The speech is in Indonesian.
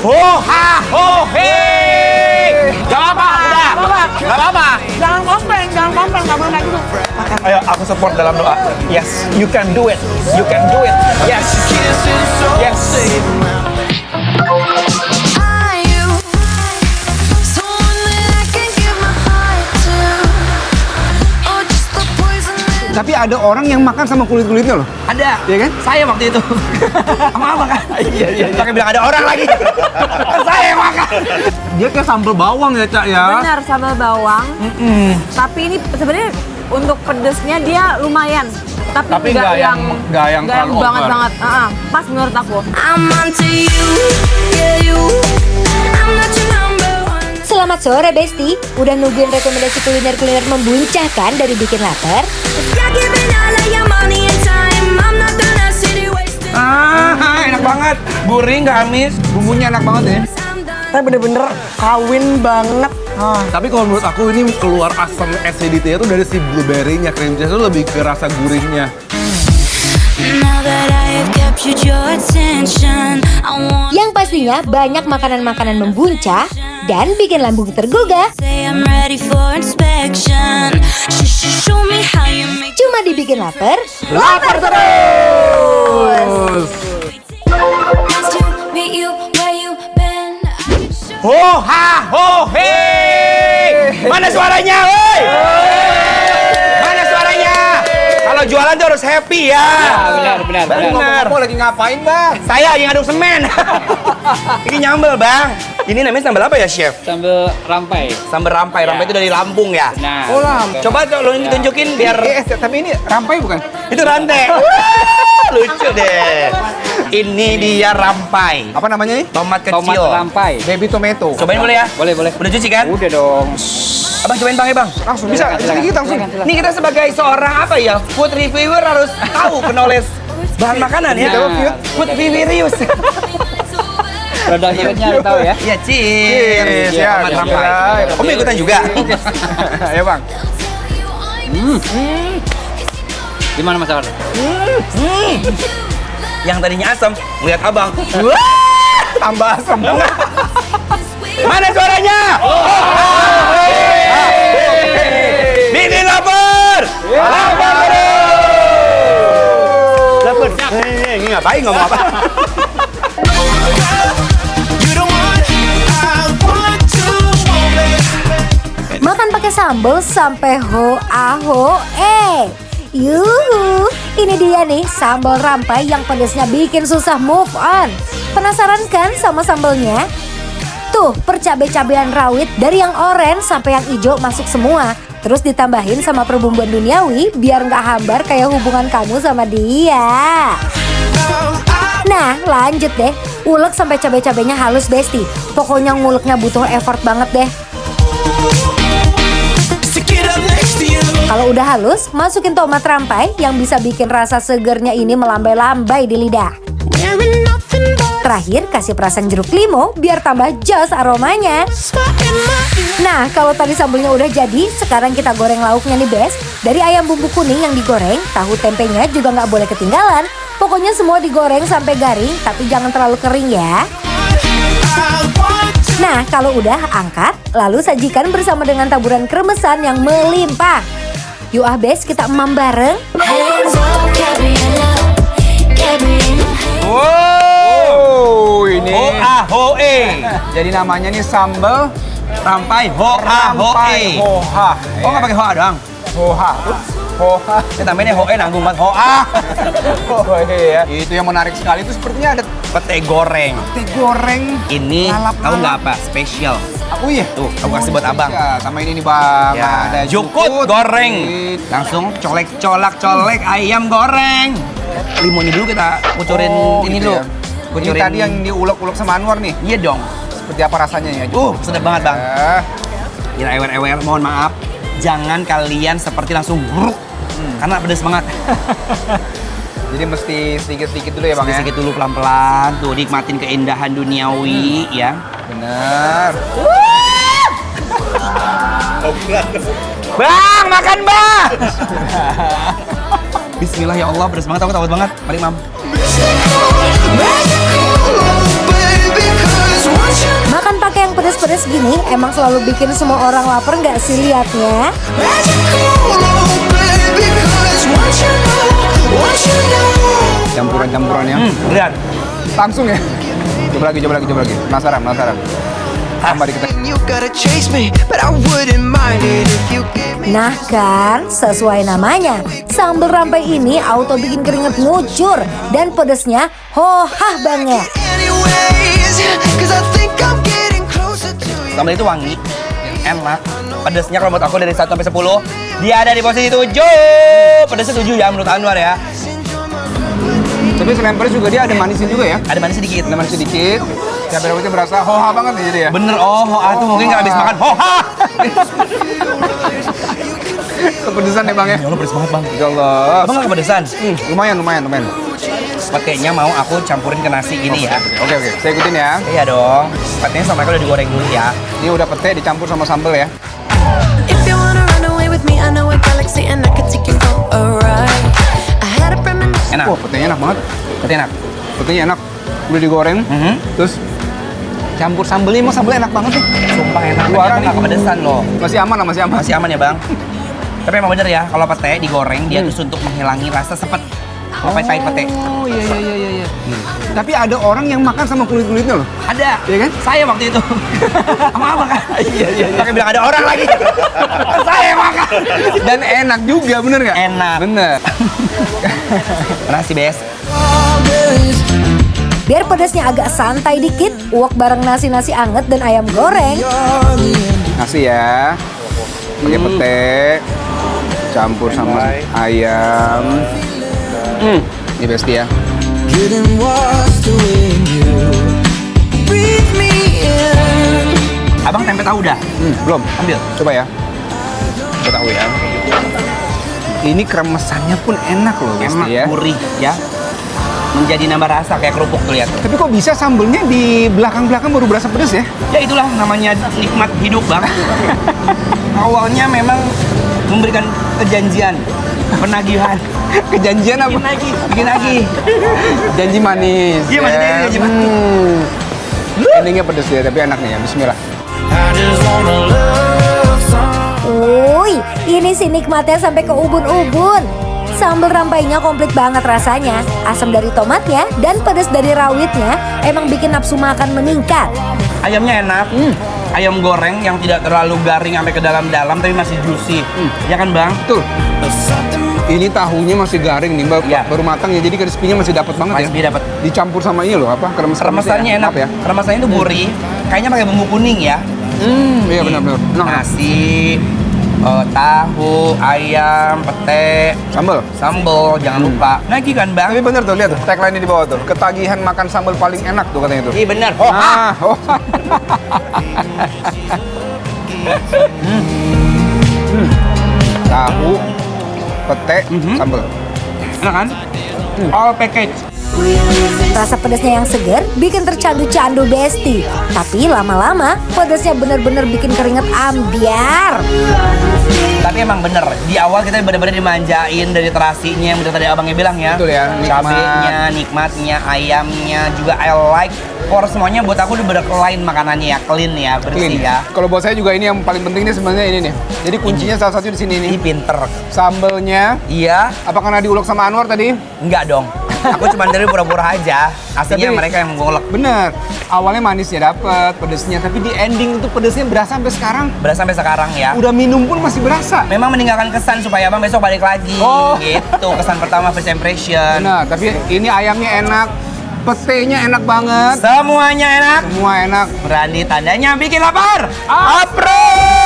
Ho ha ho he. Gak apa-apa, udah. Gak apa-apa. Jangan komplain, nggak boleh kayak gitu. Ayo, aku support dalam doa. Yes, you can do it. You can do it. Yes. Yes. Tapi ada orang yang makan sama kulit-kulitnya loh. Ada. Iya kan? Saya waktu itu. Sama apa kan? Iya. Pakai bilang ada orang lagi. Kan saya yang makan. Dia kayak sambal bawang ya, Cak ya. Benar, sambal bawang. Tapi ini sebenarnya untuk pedesnya dia lumayan. Tapi nggak yang terlalu over. banget. Pas menurut aku. Selamat sore Besti, udah nungguin rekomendasi kuliner-kuliner membuncahkan dari Bikin Lapar? Enak banget. Gurih, nggak amis. Bumbunya enak banget ya. Tapi bener-bener kawin banget. Tapi kalau menurut aku ini keluar asam acidity-nya tuh dari si blueberry-nya, cream cheese itu lebih ke rasa gurihnya. Yang pastinya banyak makanan-makanan membuncah dan bikin lambung tergugah. Cuma dibikin lapar, Lapar terus. Ho ha ho he. Mana suaranya, woi? Mana suaranya? Kalau jualan tuh harus happy ya. Benar. Ngomong-ngomong lagi ngapain, Bang? Saya yang ngaduk semen. Ini nyambel, Bang. Ini namanya sambal apa ya, Chef? Sambal rampai. Sambal rampai. Rampai itu dari Lampung ya. Nah, Oh, rampai. Coba lo tunjukin biar Tapi ini rampai bukan? itu rantai. Lucu deh. Ini dia rampai. Apa namanya nih? Tomat tomat kecil. rampai. Baby tomato. Cobain boleh ya? Boleh. Udah cuci kan? Udah dong. Abang cobain Bang ya, Bang. Langsung bisa sedikit langsung. Silakan. Ini kita sebagai seorang apa ya? Food reviewer harus tahu knowledge bahan makanan ya. Nah. Food reviews. Produk unitnya harus tahu ya. Iya, cheers. Ya, Tomat ya, rampai. ya. Om ikutan juga. Ayo, Bang. Gimana Mas Awar? Yang tadinya asam, melihat Abang. Tambah asam. Mana suaranya? Bikin lapar! Lapar terus! Lapar. Ini ngapain ngomong apa? makan pakai sambal sampai Yuhu, ini dia nih sambal rampai yang pedasnya bikin susah move on. Penasaran kan sama sambalnya? Tuh, percabe-cabean rawit dari yang oranye sampai yang hijau masuk semua. Terus ditambahin sama perbumbuan duniawi biar nggak hambar kayak hubungan kamu sama dia. Nah, lanjut deh. Ulek sampai cabai-cabainya halus, Besti. Pokoknya nguleknya butuh effort banget deh. Kalau udah halus, masukin tomat rampai yang bisa bikin rasa segernya ini melambai-lambai di lidah. Terakhir, kasih perasan jeruk limau biar tambah jos aromanya. Nah, kalau tadi sambelnya udah jadi, sekarang kita goreng lauknya nih, Bes. Dari ayam bumbu kuning yang digoreng, tahu tempenya juga nggak boleh ketinggalan. Pokoknya semua digoreng sampai garing, tapi jangan terlalu kering ya. Nah, kalau udah, angkat, lalu sajikan bersama dengan taburan kremesan yang melimpah. Yuk Bes, kita emam bareng. Wow, ini. Ho a ho e. Jadi namanya nih sambal Rampai ho a ho e. hoha. Oh nggak pakai ho a doang? Hoha. Hoha. Ini tambahinnya ho e nanggung banget ho a. Oh iya. Itu yang menarik sekali itu sepertinya ada Pete goreng. teh goreng. Ini Lalap-lalap. tahu nggak apa? Spesial. Oh iya. Tuh, aku kasih buat abang. Ya, sama ini nih Bang. Ya, Ada jukut goreng. Langsung colek ayam goreng. Limonnya dulu kita kucurin ini gitu dulu. ya. Ini tadi yang diulek-ulek sama Anwar nih. Iya dong. Seperti apa rasanya ya? Sedap banget bang. Ya ewer-ewer, mohon maaf. Jangan kalian seperti langsung bruk. Karena pedes banget. Jadi mesti sedikit-sedikit dulu ya Bang ya? Sedikit dulu pelan-pelan. Tuh nikmatin keindahan duniawi ya. Bener. Bang, makan bang. Bismillah ya Allah, pedes banget, aku takut banget. Mari mam. Baby, 'cause pedas gini emang selalu bikin semua orang lapar nggak sih liatnya? Campuran-campurannya. Lihat. Langsung ya. Coba lagi. Penasaran. Tambah dikit. Nah kan, sesuai namanya, sambal rampai ini auto bikin keringet ngucur dan pedesnya hohah banget. Sambal itu wangi, enak, pedesnya kalau menurut aku dari 1 sampai 10, dia ada di posisi 7. Pedesnya 7 ya menurut Anwar ya. Tapi selain pedas juga dia ada manisnya juga ya. Ada manis sedikit. Ada manis sedikit. Cabai rawitnya berasa hoha banget nih jadi ya. Bener, tuh mungkin nggak habis makan. Hoha! Kepedesan ya Bang ya. Ya Allah, pedes banget Bang. Ya Allah. Abang nggak kepedesan? Lumayan. Petenya mau aku campurin ke nasi gini ya. Oke. Saya ikutin ya. Iya dong. Petenya sama mereka udah digoreng dulu ya. Ini udah pete dicampur sama sambal ya. If you wanna run away with me, I know a galaxy and I can take you for a ride. I had a premonition. Enak. Wah, petenya enak banget. Petenya enak. Petenya enak. Udah digoreng. Terus campur sambelnya, emang sambelnya enak banget nih. Sumpah enak. Luaran Nggak nih. kepedesan loh. Masih aman. Masih aman ya Bang. Tapi emang bener ya, kalau pete digoreng dia tuh untuk menghilangi rasa sepet. Pahit pete. Oh iya. Tapi ada orang yang makan sama kulit-kulitnya loh. Ada. Iya kan? Saya waktu itu. Sama apa kan? Iya. Pakai bilang ada orang lagi. Saya makan. Dan enak juga, bener nggak? Enak. Bener. Nasi bes. Biar pedasnya agak santai dikit, uak bareng nasi-nasi anget dan ayam goreng. Nasi ya. Pakai pete. Campur sama ayam. Ini besti ya. Abang tempe tahu udah? Belum. Ambil. Coba ya. Kita tahu ya. Ini kremesannya pun enak loh, Enak, besti ya. gurih ya. Menjadi nambah rasa kayak kerupuk tuh lihat. Tapi kok bisa sambelnya di belakang-belakang baru berasa pedas ya? Ya itulah namanya nikmat hidup Bang. Awalnya memang memberikan kejanjian, penagihan. Kejanjian apa? Bikin lagi. Janji manis. Iya, maksudnya janji manis. Endingnya pedas ya, tapi enak nih ya. Bismillah. Uy, ini sih nikmatnya sampai ke ubun-ubun. Sambal rampainya komplit banget rasanya. Asam dari tomatnya dan pedas dari rawitnya emang bikin nafsu makan meningkat. Ayamnya enak. Ayam goreng yang tidak terlalu garing sampai ke dalam-dalam tapi masih juicy. Ya kan Bang? Betul. Ini tahunya masih garing nih, Iya. baru matang ya. Jadi crispy-nya masih dapat banget Masih ya. dapat. Dicampur sama ini loh, apa? Remesannya enak Maaf ya. Remesannya itu gurih. Kayaknya pakai bumbu kuning ya. Iya benar-benar. Nasi, tahu, ayam, pete, sambal, jangan lupa. Nagi kan Bang? Tapi bener tuh, lihat tuh, tagline-nya di bawah tuh. Ketagihan makan sambal paling enak tuh katanya tuh. Iya bener. Tahu, pete, sambal. Enak kan? All package. Rasa pedasnya yang seger bikin tercandu-candu besti. Tapi lama-lama pedasnya bener-bener bikin keringet ambiar. Tapi emang bener, di awal kita bener-bener dimanjain dari terasinya yang bener tadi abangnya bilang ya. Betul ya, nikmat. Cabenya, nikmatnya, ayamnya juga I like. For semuanya buat aku udah bener clean makanannya ya, clean ya, bersih Clean. ya. Kalau buat saya juga ini yang paling penting nih sebenarnya ini nih. Jadi kuncinya salah satu di sini Ini nih. pinter. Sambalnya, Iya, apa karena diulek sama Anwar tadi? enggak dong. Aku cuma dari pura-pura aja. Aslinya Tapi- mereka yang mengolek. Bener. Awalnya manisnya dapet, pedesnya, tapi di ending itu pedesnya berasa sampai sekarang. Berasa sampai sekarang ya. Udah minum pun masih berasa. Memang meninggalkan kesan supaya abang besok balik lagi. Oh. Gitu, kesan pertama first impression. Nah, tapi ini ayamnya enak, petenya enak banget, Semuanya enak. semua enak. Berani tandanya bikin lapar. Approve.